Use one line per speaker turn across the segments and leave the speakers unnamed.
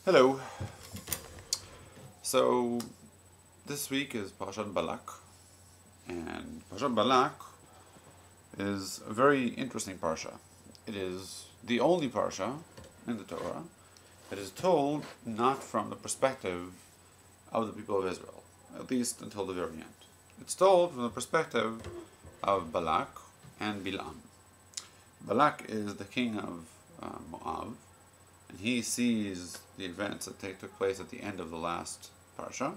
Hello. So this week is Parashat Balak, and Parashat Balak is a very interesting parsha. It is the only parsha in the Torah that is told not from the perspective of the people of Israel, at least until the very end. It's told from the perspective of Balak and Bil'am. Balak is the king of Moab, and he sees the events that took place at the end of the last parsha,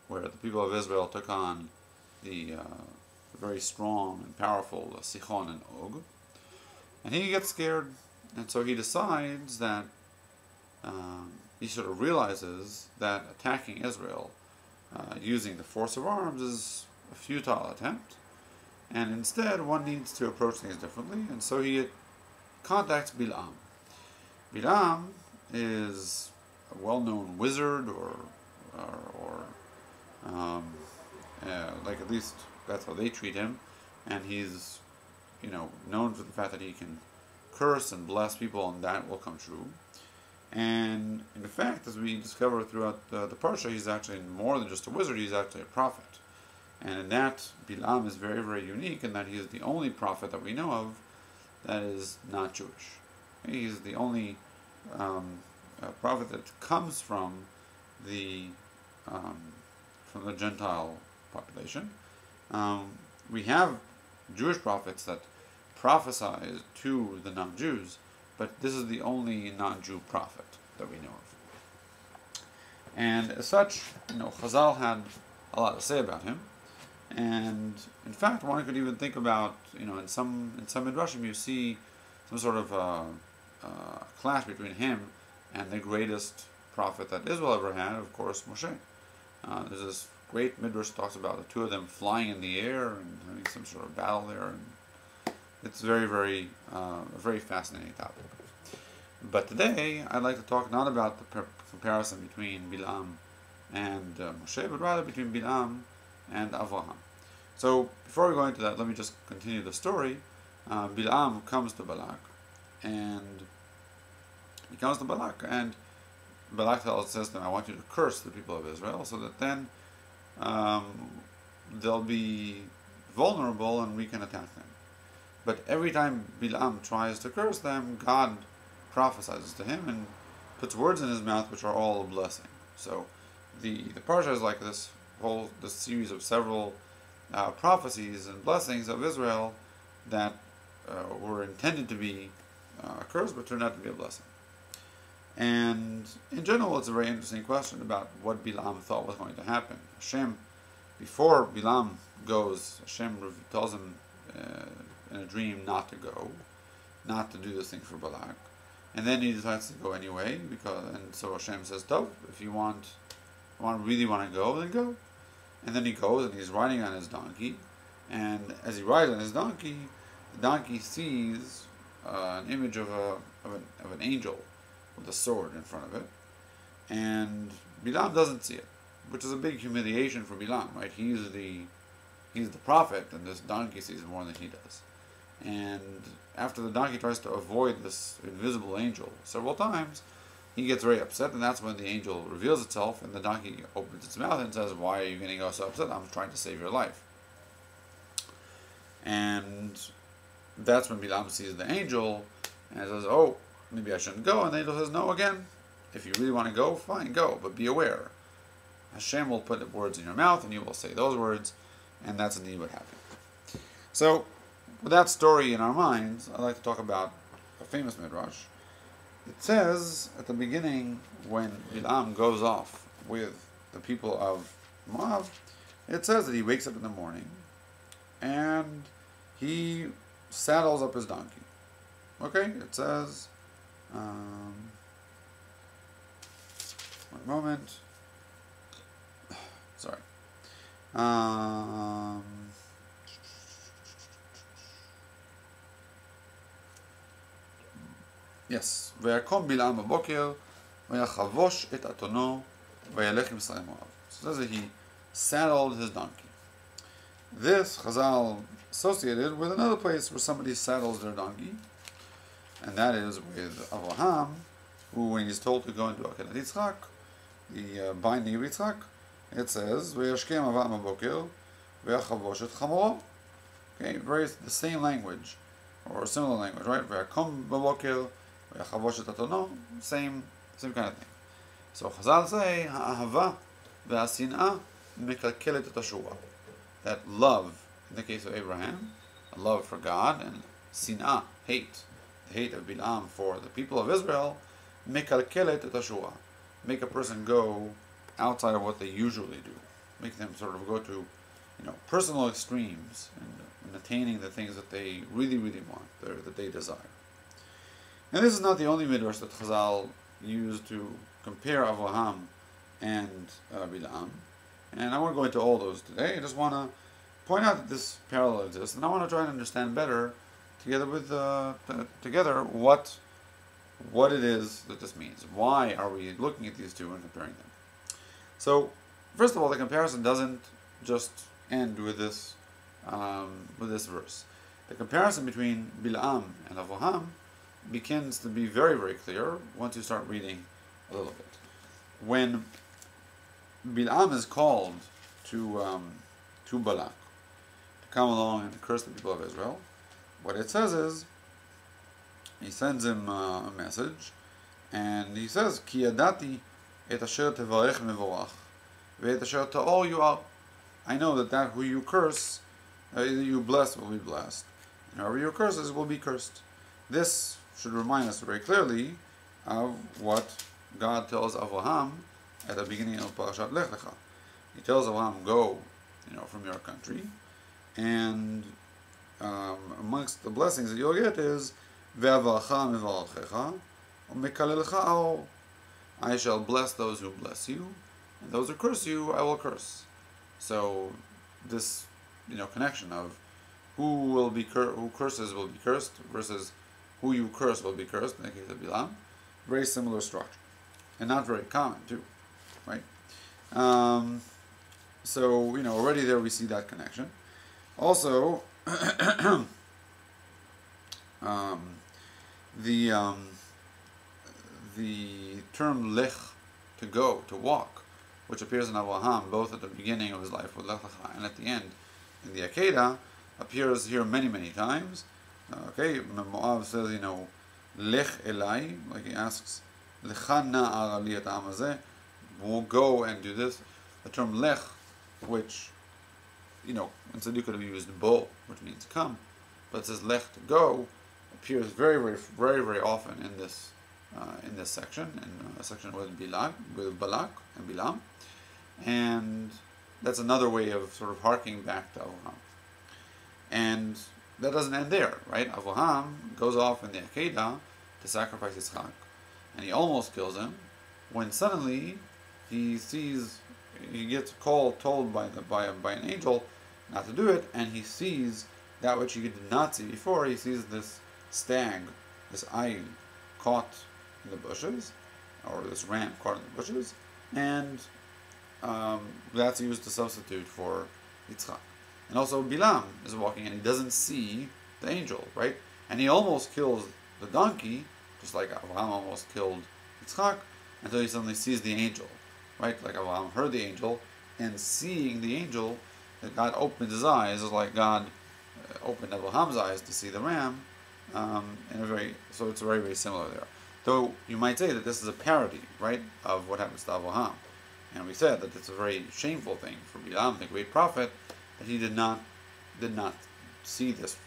where the people of Israel took on the very strong and powerful Sichon and Og, and he gets scared, and so he decides that he sort of realizes that attacking Israel using the force of arms is a futile attempt, and instead one needs to approach things differently, and so he contacts Bil'am. Bil'am is a well-known wizard, or like, at least that's how they treat him, and he's known for the fact that he can curse and bless people, and that will come true. And in fact, as we discover throughout the parsha, he's actually more than just a wizard; he's actually a prophet. And in that, Bil'am is very, very unique in that he is the only prophet that we know of that is not Jewish. He's the only prophet that comes from the Gentile population. We have Jewish prophets that prophesy to the non-Jews, but this is the only non-Jew prophet that we know of. And as such, Chazal had a lot to say about him. And in fact, one could even think about, in some midrashim you see some sort of clash between him and the greatest prophet that Israel ever had, of course, Moshe. There's this great midrash talks about the two of them flying in the air and having some sort of battle there, and it's very, very, a very fascinating topic. But today, I'd like to talk not about the comparison between Bil'am and Moshe, but rather between Bil'am and Avraham. So, before we go into that, let me just continue the story. Bil'am comes to Balak, and Balak says to him, I want you to curse the people of Israel, so that then they'll be vulnerable and we can attack them. But every time Bil'am tries to curse them, God prophesies to him and puts words in his mouth which are all a blessing. So the parsha is like this series of several prophecies and blessings of Israel that were intended to be a curse, but turned out to be a blessing. And in general, it's a very interesting question about what Bil'am thought was going to happen. Hashem, before Bil'am goes, Hashem tells him in a dream not to go, not to do this thing for Balak, and then he decides to go anyway, and so Hashem says, "Tov, if you really want to go, then go." And then he goes, and he's riding on his donkey, and as he rides on his donkey, the donkey sees an image of an angel with a sword in front of it, and Bil'am doesn't see it, which is a big humiliation for Bil'am, right? He's the prophet, and this donkey sees more than he does. And after the donkey tries to avoid this invisible angel several times, he gets very upset, and that's when the angel reveals itself, and the donkey opens its mouth and says, "Why are you getting so upset? I'm trying to save your life." And that's when Bil'am sees the angel and says, "Oh, maybe I shouldn't go." And the angel says, "No, again, if you really want to go, fine, go, but be aware. Hashem will put words in your mouth, and you will say those words," and that's indeed what happened. So, with that story in our minds, I'd like to talk about a famous midrash. It says at the beginning, when Bil'am goes off with the people of Moab, it says that he wakes up in the morning and he saddles up his donkey. Okay, it says, one moment, sorry. Yes, ויקום בלעם בבוקר ויחבוש את אתונו וילך עם שרי מואב. So it says that he saddled his donkey. This Chazal associated with another place where somebody saddles their donkey, and that is with Avraham, when he's told to go into Akedat Yitzchak, the binding of Yitzchak, it says, "V'yashkem avam aboker, v'yachavoshet chamoro." Okay, very the same language, or similar language, right? V'yakom baboker, v'yachavoshet atono, same kind of thing. So Chazal say, "Ha'ahava v'asin'ah mekalkelet et hashua." That love, in the case of Abraham, a love for God, and sin'ah, hate, the hate of Bil'am for the people of Israel, mekalkelet et hashua, make a person go outside of what they usually do, make them sort of go to, personal extremes in attaining the things that they really, really want, that they desire. And this is not the only midrash that Chazal used to compare Avraham and Bil'am, and I won't go into all those today. I just want to point out that this parallel exists, and I want to try and understand better, together with what it is that this means. Why are we looking at these two and comparing them? So, first of all, the comparison doesn't just end with this verse. The comparison between Bil'am and Avraham begins to be very, very clear once you start reading a little bit. When Bil'am is called to Balak to come along and curse the people of Israel, what it says is, he sends him a message, and he says, "Ki yadati et asher tevarech mevorach, ve'et asher ta'or yu'ar." I know that who you curse, you bless will be blessed, and whoever you curses will be cursed. This should remind us very clearly of what God tells Avraham at the beginning of Parashat Lech Lecha. He tells Avraham, "Go, from your country," and amongst the blessings that you'll get is, "Ve'avarcha mevarchecha, u'mekalelcha aro." I shall bless those who bless you, and those who curse you, I will curse. So this, connection of who curses will be cursed versus who you curse will be cursed, in the case of Bil'am, very similar structure, and not very common too, right? So already there we see that connection. Also, the term lech, to go, to walk, which appears in Avraham both at the beginning of his life with Lech Lecha and at the end in the Akedah, appears here many, many times. Moab says, Lech Elai, like he asks, Lecha na'ar ali et ha'am hazeh, we'll go and do this. The term Lech, which, instead you could have used bo, which means come, but it says Lech, to go, appears very, very, very, very often in this section, in a section with Balak and Bil'am, and that's another way of sort of harking back to Avraham. And that doesn't end there, right? Avraham goes off in the Akedah to sacrifice Yitzchak, and he almost kills him, when suddenly he gets told by an angel not to do it, and he sees that which he did not see before. He sees this stag, this ayil, caught in the bushes, or this ram caught in the bushes, and that's used to substitute for Yitzchak. And also Bil'am is walking and he doesn't see the angel, right? And he almost kills the donkey, just like Avraham almost killed Yitzchak, until he suddenly sees the angel, right? Like Avraham heard the angel, and seeing the angel, that God opened his eyes, is like God opened Abraham's eyes to see the ram, so it's very, very similar there. Though you might say that this is a parody, right, of what happens to Avraham. And we said that it's a very shameful thing for Bil'am, the great prophet, that he did not see this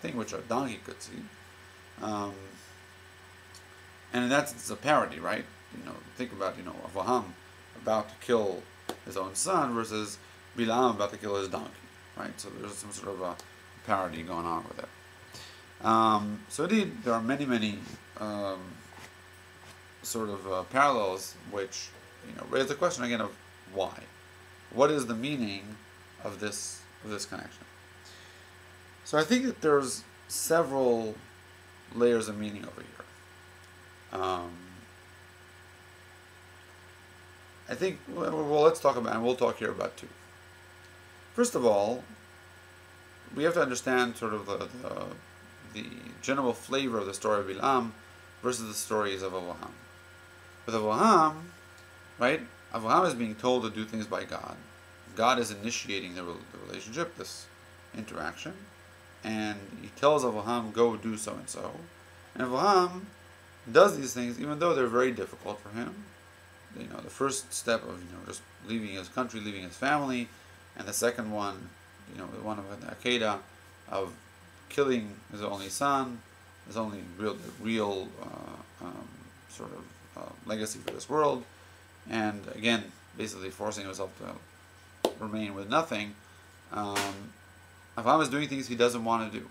thing which a donkey could see. And in that sense, it's a parody, right? Think about, Avraham about to kill his own son versus Bil'am about to kill his donkey, right? So there's some sort of a parody going on with it. So indeed, there are many, many sort of parallels which raise the question again of why. What is the meaning of this connection? So I think that there's several layers of meaning over here. I think, well, let's talk about, and we'll talk here about two. First of all, we have to understand sort of the general flavor of the story of Bil'am versus the stories of Avraham. With Avraham, right? Avraham is being told to do things by God. God is initiating the relationship, this interaction, and he tells Avraham, go do so and so. And Avraham does these things even though they're very difficult for him. You know, the first step of, you know, just leaving his country, leaving his family, and the second one, you know, the one of the Akedah, of killing his only son, his only real sort of legacy for this world, and again, basically forcing himself to remain with nothing. Avraham is doing things he doesn't want to do,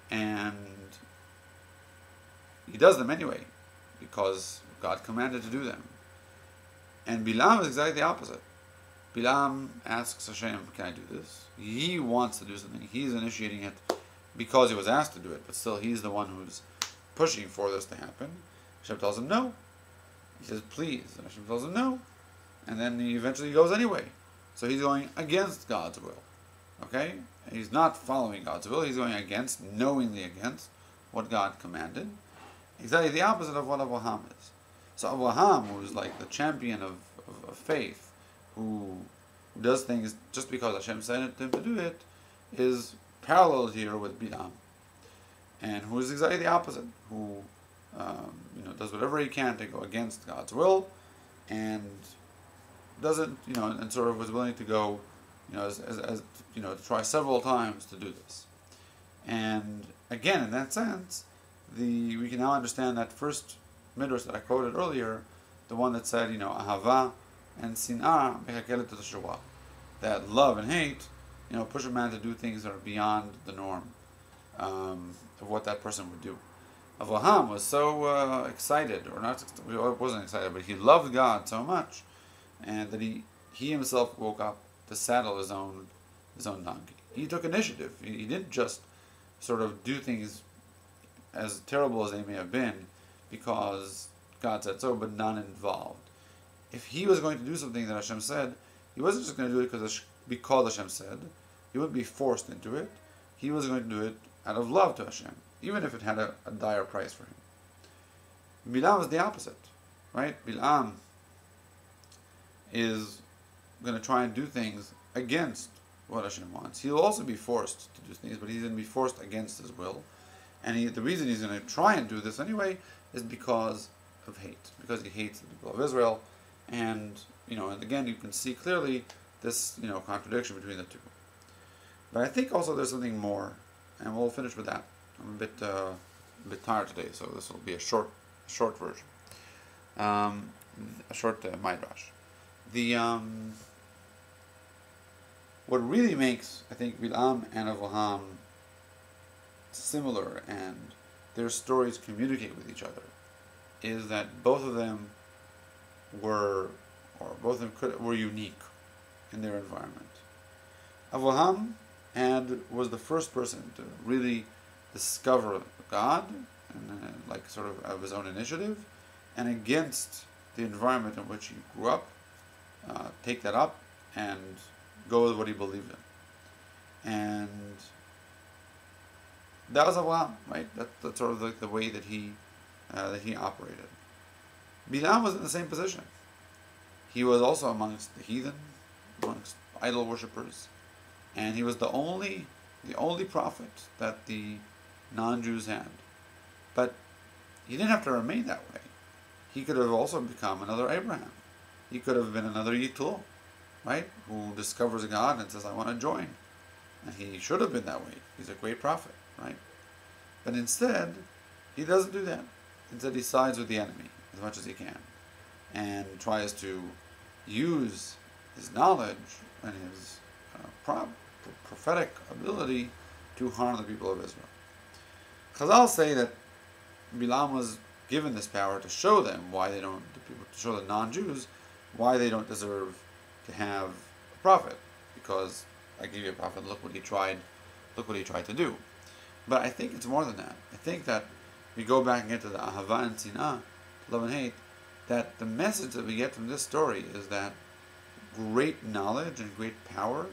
and he does them anyway because God commanded to do them. And Bil'am is exactly the opposite. Bil'am asks Hashem, can I do this? He wants to do something. He's initiating it because he was asked to do it, but still he's the one who's pushing for this to happen. Hashem tells him no. He says, please. And Hashem tells him no. And then he eventually goes anyway. So he's going against God's will. Okay? And he's not following God's will. He's going against, knowingly against, what God commanded. Exactly the opposite of what Avraham is. So Avraham, who's like the champion of faith, who does things just because Hashem said him to do it, is paralleled here with Bil'am, and who is exactly the opposite, who does whatever he can to go against God's will, and doesn't, and sort of was willing to go, as to try several times to do this. And again, in that sense, we can now understand that first midrash that I quoted earlier, the one that said, ahava and sin'ah mechakelet teshuvah, that love and hate, push a man to do things that are beyond the norm of what that person would do. Avraham was so excited, or not, wasn't excited, but he loved God so much, and that he himself woke up to saddle his own donkey. He took initiative. He didn't just sort of do things as terrible as they may have been because God said so, but none involved. If he was going to do something that Hashem said, he wasn't just going to do it because Hashem said. He wouldn't be forced into it. He was going to do it out of love to Hashem, even if it had a dire price for him. Bil'am is the opposite, right? Bil'am is going to try and do things against what Hashem wants. He'll also be forced to do things, but he's going to be forced against his will. And the reason he's going to try and do this anyway is because of hate, because he hates the people of Israel. And, and again, you can see clearly this, contradiction between the two. But I think also there's something more, and we'll finish with that. I'm a bit tired today, so this will be a short version, a short MyDrash. What really makes, I think, Bil'am and Avraham similar, and their stories communicate with each other, is that both of them were unique in their environment. Avraham was the first person to really discover God, and sort of his own initiative, and against the environment in which he grew up, take that up and go with what he believed in. And that was Avraham, right? That's sort of the way that he operated. Bil'am was in the same position. He was also amongst the heathen, amongst idol worshippers, and he was the only prophet that the non-Jews had. But he didn't have to remain that way. He could have also become another Abraham. He could have been another Yitul, right? Who discovers God and says, I want to join. And he should have been that way. He's a great prophet, right? But instead, he doesn't do that. Instead, he sides with the enemy as much as he can, and tries to use his knowledge and his prophetic ability to harm the people of Israel. Chazal say that Bil'am was given this power to show them to show the non-Jews why they don't deserve to have a prophet, because I gave you a prophet. Look what he tried to do. But I think it's more than that. I think that we go back and get to the ahava and sin'ah, love and hate, that the message that we get from this story is that great knowledge and great power,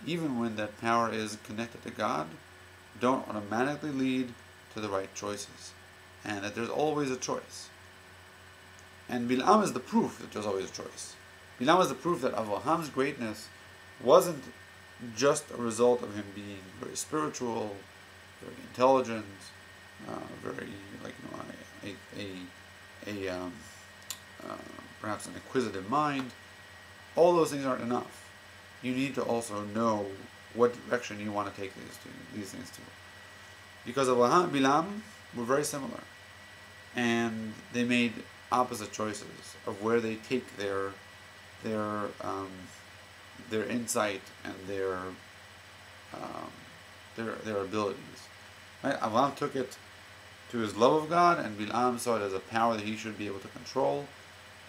even when that power is connected to God, don't automatically lead to the right choices. And that there's always a choice. And Bil'am is the proof that there's always a choice. Bil'am is the proof that Abraham's greatness wasn't just a result of him being very spiritual, very intelligent, very perhaps an inquisitive mind. All those things aren't enough. You need to also know what direction you want to take these things to. Because Abraham and Bil'am were very similar, and they made opposite choices of where they take their insight and their abilities. Right? Abraham took it to his love of God, and Bil'am saw it as a power that he should be able to control.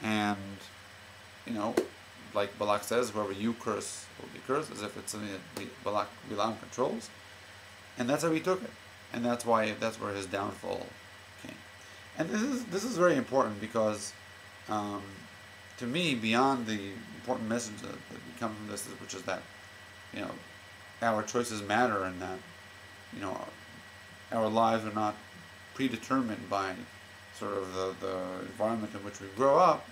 And like Balak says, whoever you curse will be cursed, as if it's something that Bil'am controls. And that's how he took it, and that's where his downfall came. And this is very important because, to me, beyond the important message that comes from this, which is that, our choices matter, and that, our lives are not predetermined by sort of the environment in which we grow up.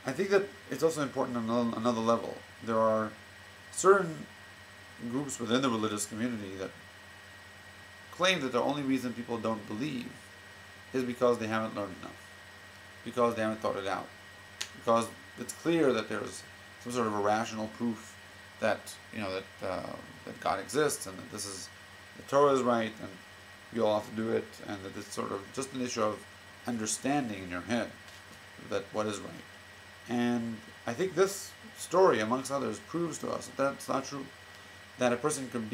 I think that it's also important on another level. There are certain groups within the religious community that claim that the only reason people don't believe is because they haven't learned enough, because they haven't thought it out, because it's clear that there's some sort of a rational proof that that God exists, and that the Torah is right, and you all have to do it, and that it's sort of just an issue of understanding in your head that what is right. And I think this story, amongst others, proves to us that that's not true. That a person could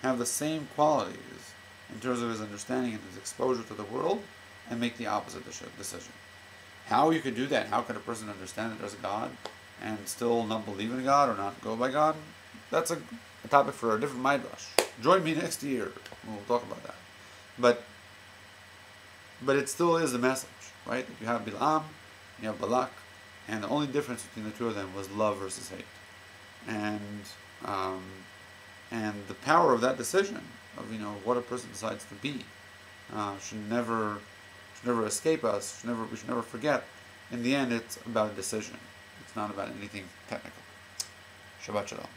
have the same qualities in terms of his understanding and his exposure to the world, and make the opposite decision. How you could do that? How could a person understand that there's a God and still not believe in God or not go by God? That's a topic for a different MyDrash. Join me next year. We'll talk about that. But it still is the message, right? You have Bil'am, you have Balak, and the only difference between the two of them was love versus hate. And the power of that decision, of what a person decides to be, should never escape us. We should never forget. In the end, it's about a decision. It's not about anything technical. Shabbat shalom.